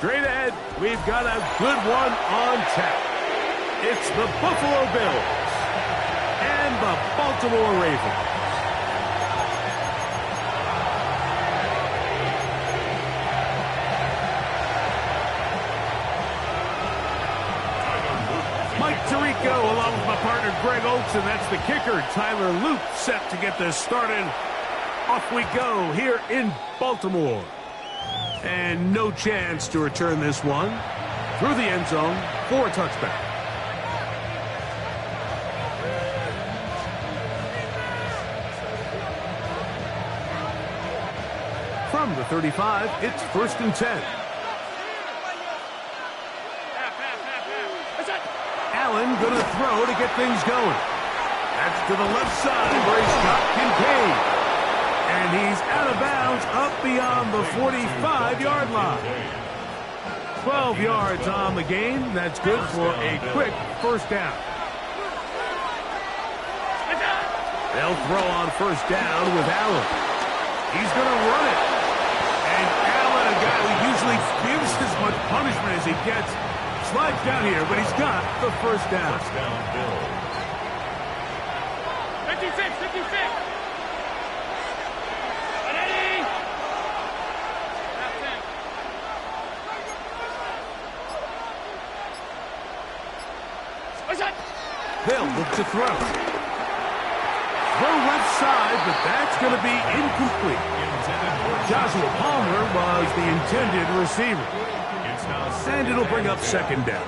Straight ahead, we've got a good one on tap. It's the Buffalo Bills and the Baltimore Ravens. Mike Tirico along with my partner Greg Olson. That's the kicker. Tyler Luke set to get this started. Off we go here in Baltimore. And no chance to return this one through the end zone for a touchback. From the 35, it's 1st and 10. Allen going to throw to get things going. That's to the left side where he's got Kincaid. And he's out of bounds up beyond the 45-yard line. 12 yards on the game. That's good for a quick first down. They'll throw on first down with Allen. He's going to run it. And Allen, a guy who usually gives as much punishment as he gets, slides down here, but he's got the first down. 56. They'll look to throw. Throw left side, but that's going to be incomplete. Joshua Palmer was the intended receiver. And it'll bring up second down.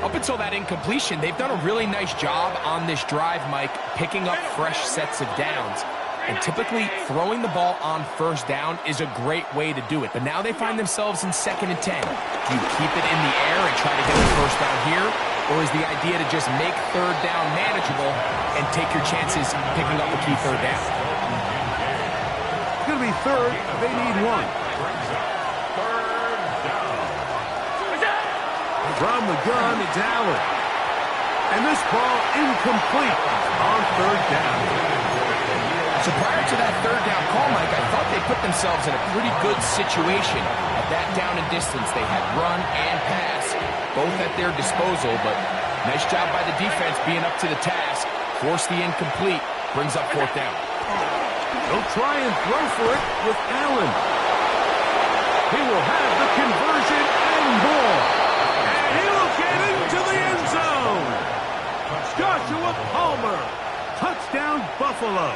Up until that incompletion, they've done a really nice job on this drive, Mike, picking up fresh sets of downs. And typically, throwing the ball on first down is a great way to do it. But now they find themselves in 2nd and 10. Do you keep it in the air and try to get the first down here? Or is the idea to just make third down manageable and take your chances picking up a key third down? It's going to be third. They need one. From the gun, it's Allen. And this ball incomplete on third down. So prior to that third down call, Mike, I thought they put themselves in a pretty good situation. At that down and distance, they had run and pass, both at their disposal, but nice job by the defense being up to the task. Force the incomplete, brings up fourth down. They'll try and throw for it with Allen. He will have the conversion and more. And he'll get into the end zone. Joshua Palmer, touchdown Buffalo.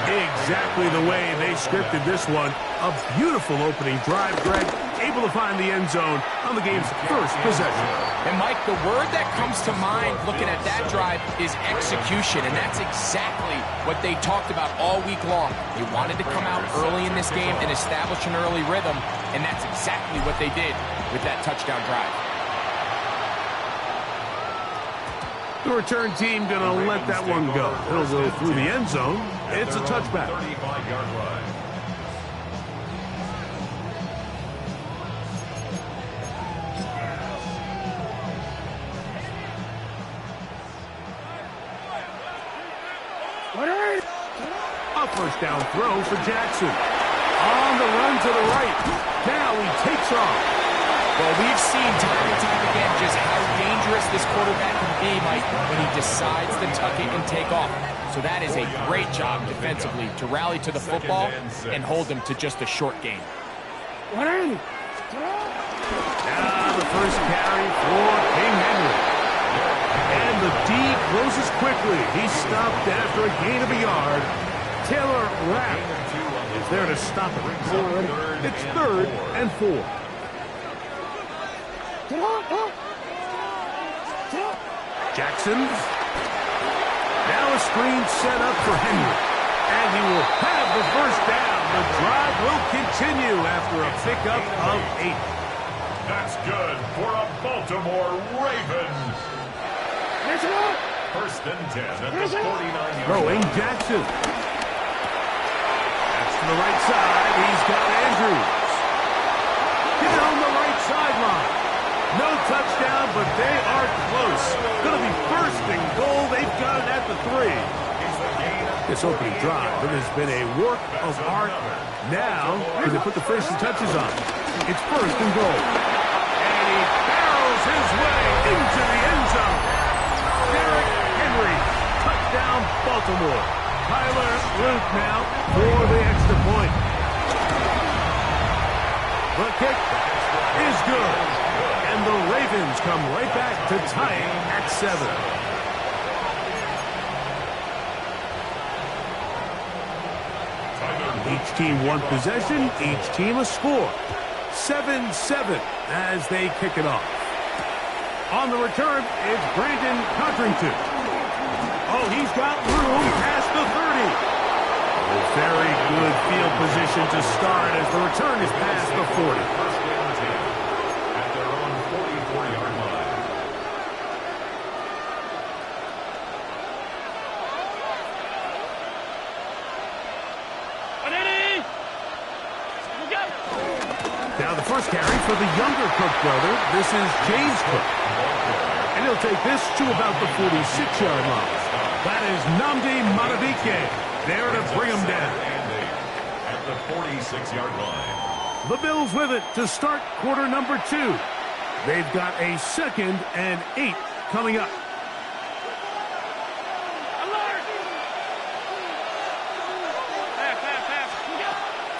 Exactly the way they scripted this one. A beautiful opening drive, Greg. Able to find the end zone on the game's first possession. And, Mike, the word that comes to mind looking at that drive is execution, and that's exactly what they talked about all week long. They wanted to come out early in this game and establish an early rhythm, and that's exactly what they did with that touchdown drive. The return team going to let that one go. It'll go through the end zone. It's a touchback. 35-yard line. A first down throw for Jackson. On the run to the right. Now he takes off. Well, we've seen time and time again just how dangerous this quarterback can be, Mike, when he decides to tuck it and take off. So that is a great job defensively to rally to the football and hold him to just a short gain. Now the first carry for King Henry. And the D closes quickly. He's stopped after a gain of a yard. Taylor Rapp is there to stop it. It's 3rd and 4. Jackson. Now a screen set up for Henry. And he will have the first down. The drive will continue after a pickup of 8. That's good for a Baltimore Ravens. 1st and 10 at the 49-yard line. Throwing Jackson. That's to the right side. He's got Andrews. Get on the right sideline. No touchdown, but they are close. Going to be 1st and goal. They've got it at the 3. This this opening drive. It has been a work of art. Now, can they put the finishing touches on? It's first and goal. And he barrels his way into the end zone. Derrick Henry, touchdown Baltimore. Tyler Luke now for the extra point. The kick is good. And the Ravens come right back to tie it at 7. Each team one possession, each team a score. 7-7 as they kick it off. On the return, it's Brandon Codrington. Oh, he's got room past the 30. A very good field position to start as the return is past the 40. At their own 44-yard line. Now the first carry for the younger Cook brother. This is James Cook. And he'll take this to about the 46-yard line. That is Nnamdi Madubuike there to bring him down. At the 46-yard line. The Bills with it to start quarter number 2. They've got a 2nd and 8 coming up.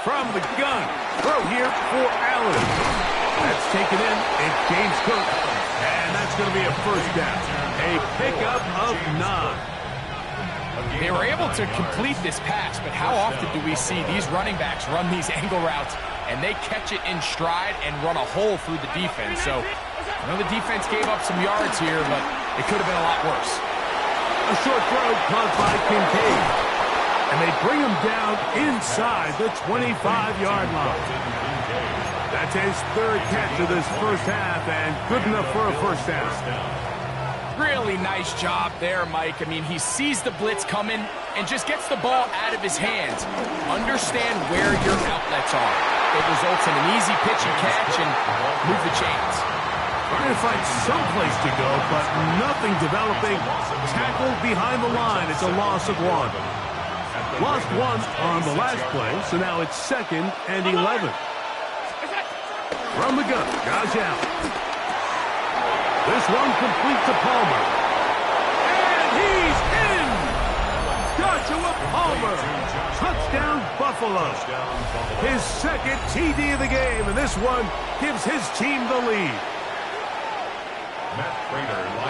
From the gun, throw here for Allen. That's taken in. It's James Cook. And that's going to be a first down. A pickup of 9. They were able to complete this pass, but how often do we see these running backs run these angle routes and they catch it in stride and run a hole through the defense? So I know the defense gave up some yards here, but it could have been a lot worse. A short throw caught by Kincaid. And they bring him down inside the 25-yard line. That's his 3rd catch of this first half and good enough for a first down. Really nice job there, Mike. I mean, he sees the blitz coming and just gets the ball out of his hands. Understand where your outlets are. It results in an easy pitch and catch and move the chains. Trying to find some place to go, but nothing developing. Tackled behind the line. It's a loss of 1. Lost 1 on the last play, so now it's 2nd and 11. From the gun, Josh Allen. This one complete to Palmer. And he's in! Joshua Palmer. Touchdown Buffalo. His 2nd TD of the game, and this one gives his team the lead.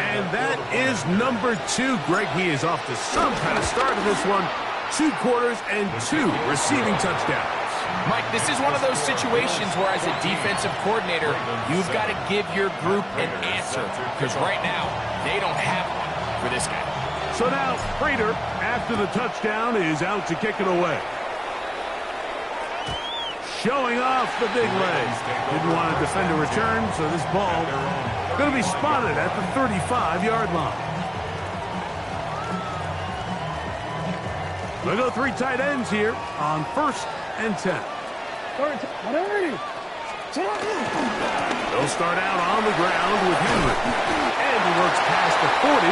And that is number 2. Greg, he is off to some kind of start in this one. 2 quarters and 2 receiving touchdowns. Mike, this is one of those situations where as a defensive coordinator, you've got to give your group an answer, because right now, they don't have one for this guy. So now, Prater, after the touchdown, is out to kick it away. Showing off the big legs. Didn't want to defend a return, so this ball going to be spotted at the 35-yard line. We'll go 3 tight ends here on 1st and 10. They'll start out on the ground with Henry. And he works past the 40,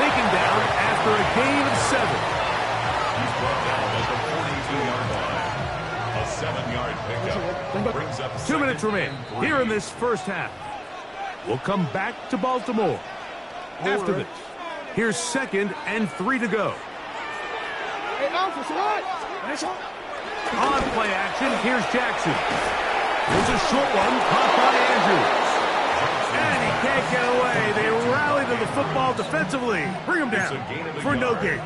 taken down after a gain of 7. He's brought down at the 42-yard line. A 7-yard pickup brings up 2 minutes remain here in this first half. We'll come back to Baltimore. After this, here's 2nd and 3 to go. On play action, here's Jackson. It's a short one, caught by Andrews. And he can't get away. They rally to the football defensively. Bring him down for no gain.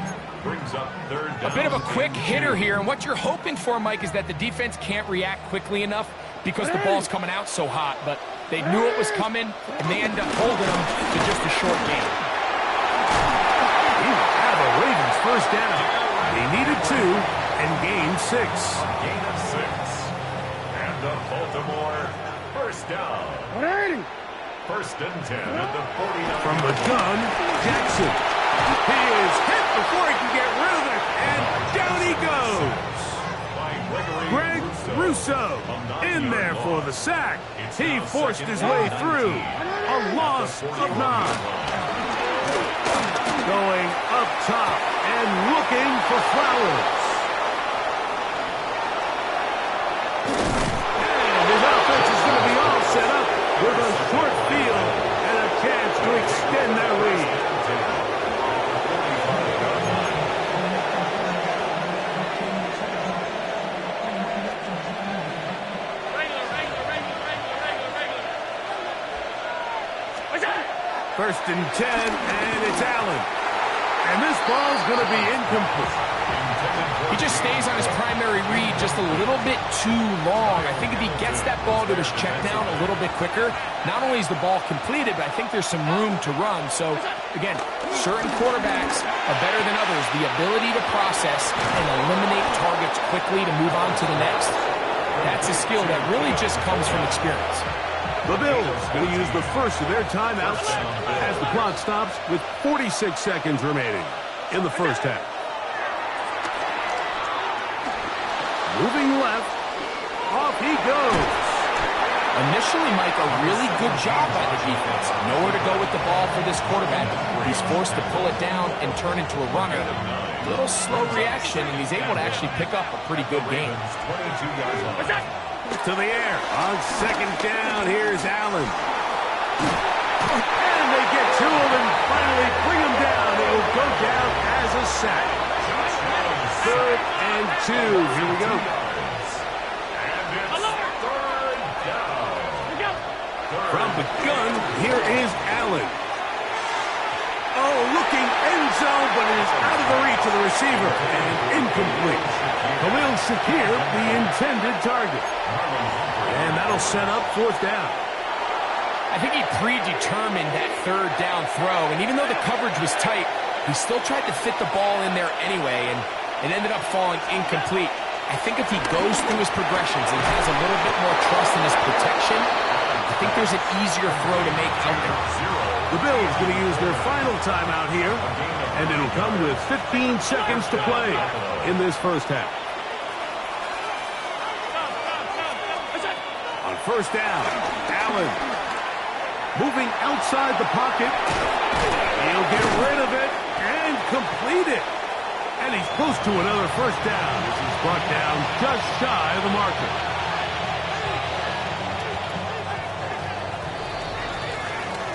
A bit of a quick hitter here, and what you're hoping for, Mike, is that the defense can't react quickly enough because the ball's coming out so hot. But they knew it was coming, and they end up holding them to just a short gain. He will have a Ravens first down. They needed 2 and gained 6. Gain of 6. And the Baltimore first down. 1st and 10 at the 49. From the gun, Jackson. He is hit before he can get rid of it, and down he goes. Greg Rousseau in there for the sack. He forced his way through. A loss of 9. going up top and looking for Flowers. And his offense is going to be all set up with a short field and a chance to extend that lead. First and 10, and it's Allen. And this ball's going to be incomplete. He just stays on his primary read just a little bit too long. I think if he gets that ball to his check down a little bit quicker, not only is the ball completed, but I think there's some room to run. So, again, certain quarterbacks are better than others. The ability to process and eliminate targets quickly to move on to the next, that's a skill that really just comes from experience. The Bills going to use the first of their timeouts as the clock stops with 46 seconds remaining in the first half. Moving left, off he goes. Initially, Mike, a really good job by the defense. Nowhere to go with the ball for this quarterback. He's forced to pull it down and turn into a runner. A little slow reaction, and he's able to actually pick up a pretty good game. To the air. On second down, here's Allen. And they get to him and finally bring him down. It will go down as a sack. 3rd and 2. Here we go. From the gun, here is Allen. Oh, looking end zone, but it is out of the reach of the receiver. And incomplete. Khalil Shakir, the intended target. And that'll set up 4th down. I think he predetermined that 3rd down throw, and even though the coverage was tight, he still tried to fit the ball in there anyway, and it ended up falling incomplete. I think if he goes through his progressions and has a little bit more trust in his protection, I think there's an easier throw to make out there. The Bills going to use their final timeout here, and it'll come with 15 seconds to play in this first half. On 1st down, Allen moving outside the pocket. He'll get rid of it and complete it. And he's close to another 1st down as he's brought down just shy of the marker.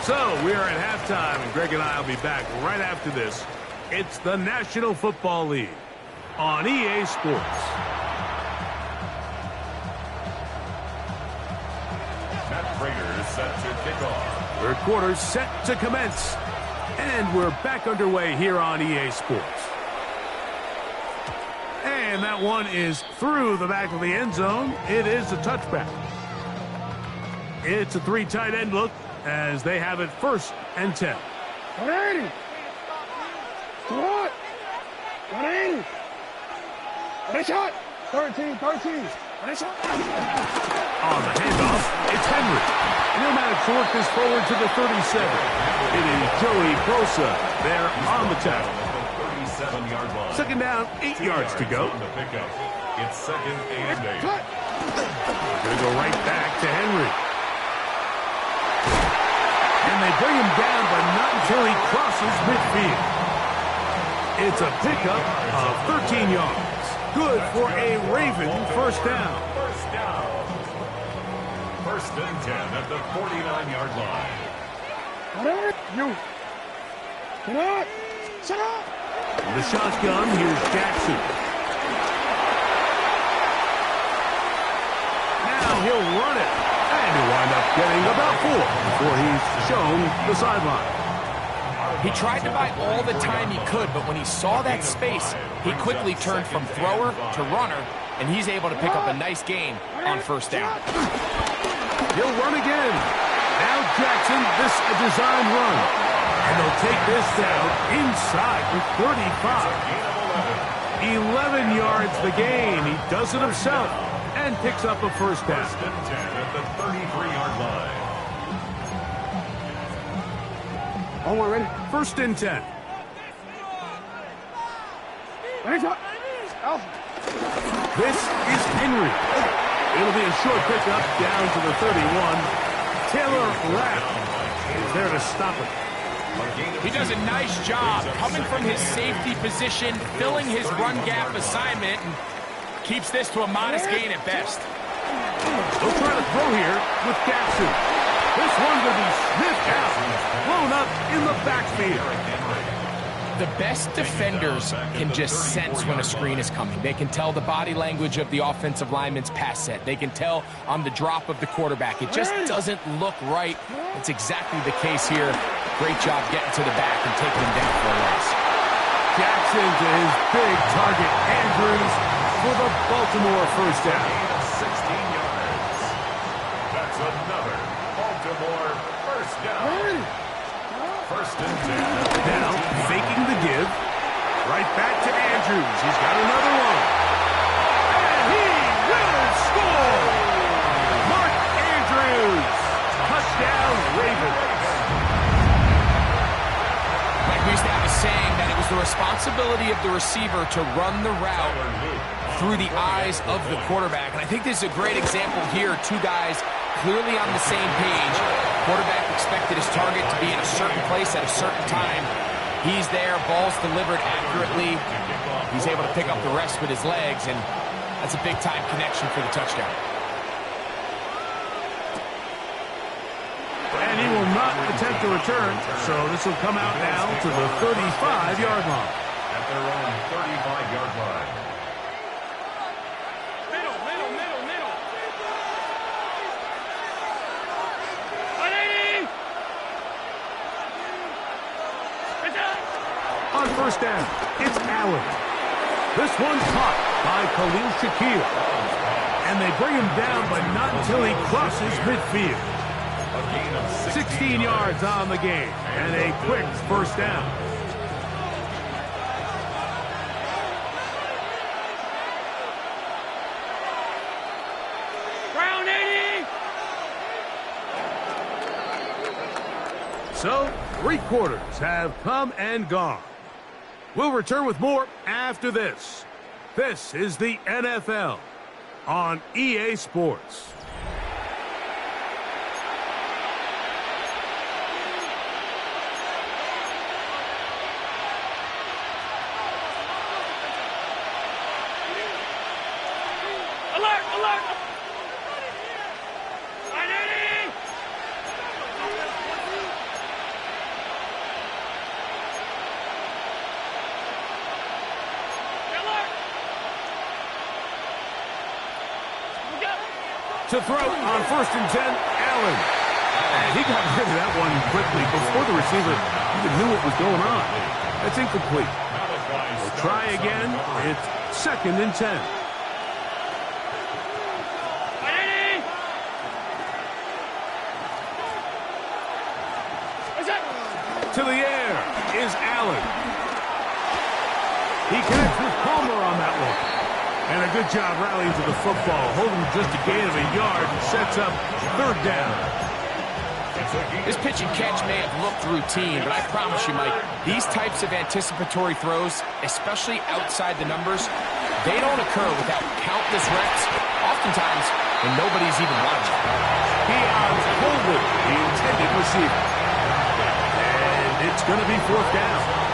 So we are at halftime, and Greg and I will be back right after this. It's the National Football League on EA Sports. Raiders set to kick off. 3rd quarter set to commence. And we're back underway here on EA Sports. And that one is through the back of the end zone. It is a touchback. It's a 3 tight end look as they have it 1st and 10. 180. What? 180. Nice shot. 13. Nice shot. On the handoff, it's Henry. And he'll manage to work this forward to the 37. It is Joey Bosa there on the tackle. 37-yard line. 2nd down, 8 yards to go. It's 2nd and 8. We're going to go right back to Henry. And they bring him down, but not until he crosses midfield. It's a pickup of 13 yards. Good for a Raven 1st down. 1st and 10 at the 49-yard line. You. Get out. Shut up. The shotgun, here's Jackson. Now he'll run it. And he'll wind up getting about 4 before he's shown the sideline. He tried to buy all the time he could, but when he saw that space, he quickly turned from thrower to runner, and he's able to pick up a nice gain on 1st down. He'll run again. Now Jackson, this a design run. And they'll take this down inside the 35. 11 yards the gain. He does it himself and picks up a 1st down. 1st and 10 at the 33-yard line. Oh, we're ready. 1st and 10. Nice shot. Out. This is Henry. It'll be a short pickup down to the 31. Taylor Rapp is there to stop it. He does a nice job coming from his safety position, filling his run gap assignment, and keeps this to a modest gain at best. They'll try to throw here with Jackson. This one will be sniffed out, blown up in the backfield. The best defenders can just sense when a screen is coming. They can tell the body language of the offensive lineman's pass set. They can tell on the drop of the quarterback. It just doesn't look right. It's exactly the case here. Great job getting to the back and taking him down for a loss. Jackson to his big target, Andrews, for the Baltimore first down. 16 yards. That's another Baltimore first down. First and 10. Now, faking the give. Right back to Andrews. He's got another one. And he will score! Mark Andrews. Touchdown, Ravens. Like we used to have a saying that it was the responsibility of the receiver to run the route through the eyes of the quarterback. And I think this is a great example here. Two guys clearly on the same page. Quarterback expected his target to be in a certain place at a certain time. He's there, ball's delivered accurately. He's able to pick up the rest with his legs, and that's a big-time connection for the touchdown. And he will not attempt to return, so this will come out now to the 35-yard line. At their own 35-yard line. On first down, it's Allen. This one's caught by Khalil Shakir. And they bring him down, but not until he crosses midfield. 16 yards on the game, and a quick first down. Round 80! So, 3 quarters have come and gone. We'll return with more after this. This is the NFL on EA Sports. Alert! Alert! 180! To throw on first and 10, Allen. And he got rid of that one quickly before the receiver even knew what was going on. That's incomplete. We'll try again. It's second and 10. To the air is Allen. He connects with Palmer on that one. And a good job rallying to the football, holding just a gain of a yard and sets up third down. This pitch and catch may have looked routine, but I promise you, Mike, these types of anticipatory throws, especially outside the numbers, they don't occur without countless reps, oftentimes when nobody's even watching. Keon's holding the intended receiver. And it's going to be fourth down.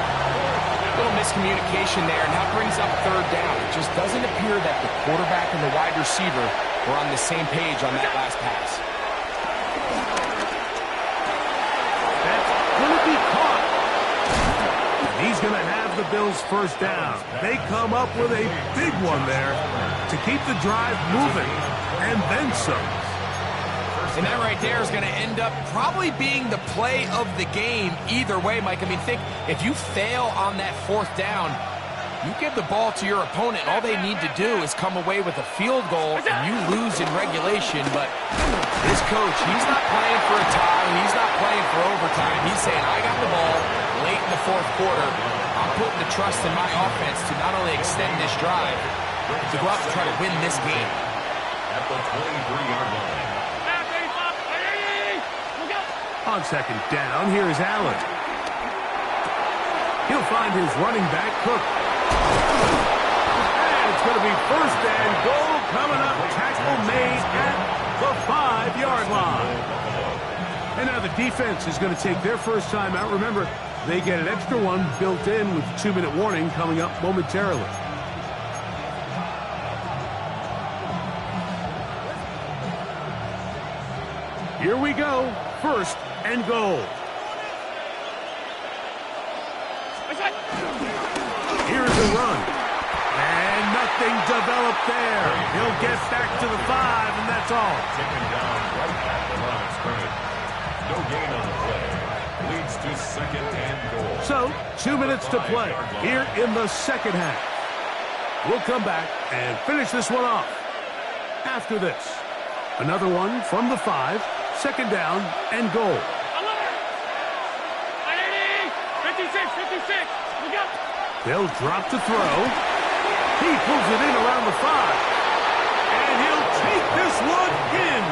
Little miscommunication there, and that brings up third down. It just doesn't appear that the quarterback and the wide receiver were on the same page on that last pass. That's going to be caught. And he's going to have the Bills first down. They come up with a big one there to keep the drive moving, and then some. And that right there is going to end up probably being the play of the game either way, Mike. I mean, think, if you fail on that fourth down, you give the ball to your opponent. All they need to do is come away with a field goal, and you lose in regulation. But this coach, he's not playing for a tie. He's not playing for overtime. He's saying, I got the ball late in the fourth quarter. I'm putting the trust in my offense to not only extend this drive, to go out and try to win this game. At the 23-yard line. On second down, here is Allen. He'll find his running back, Cook. And it's going to be first and goal coming up. Tackle made at the 5-yard line. And now the defense is going to take their first time out. Remember, they get an extra one built in with the 2-minute warning coming up momentarily. Here we go. First and goal. Here's a run. And nothing developed there. He'll get back to the 5, and that's all. Taken down right at the line of scrimmage. No gain on the play. Leads to second and goal. So, 2 minutes to play here in the second half. We'll come back and finish this one off. After this, another one from the 5, second down and goal. 56, 56. Look up. They'll drop to throw. He pulls it in around the 5. And he'll take this one in.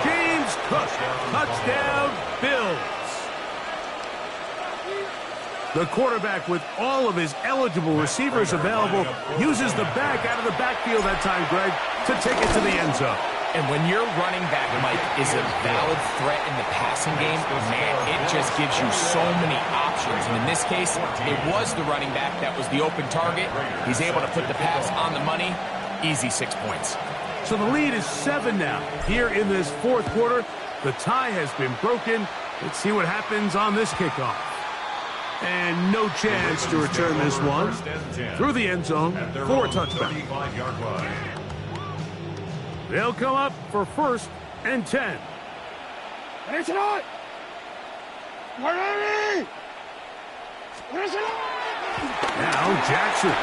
James Cook, touchdown, Bills. The quarterback, with all of his eligible receivers available, uses the back out of the backfield that time, Greg, to take it to the end zone. And when your running back, Mike, is a valid threat in the passing game, man, it just gives you so many options. And in this case, it was the running back that was the open target. He's able to put the pass on the money. Easy 6 points. So the lead is 7 now. Here in this fourth quarter, the tie has been broken. Let's see what happens on this kickoff. And no chance to return this one through the end zone for a touchback. They'll come up for first and 10. Now Jackson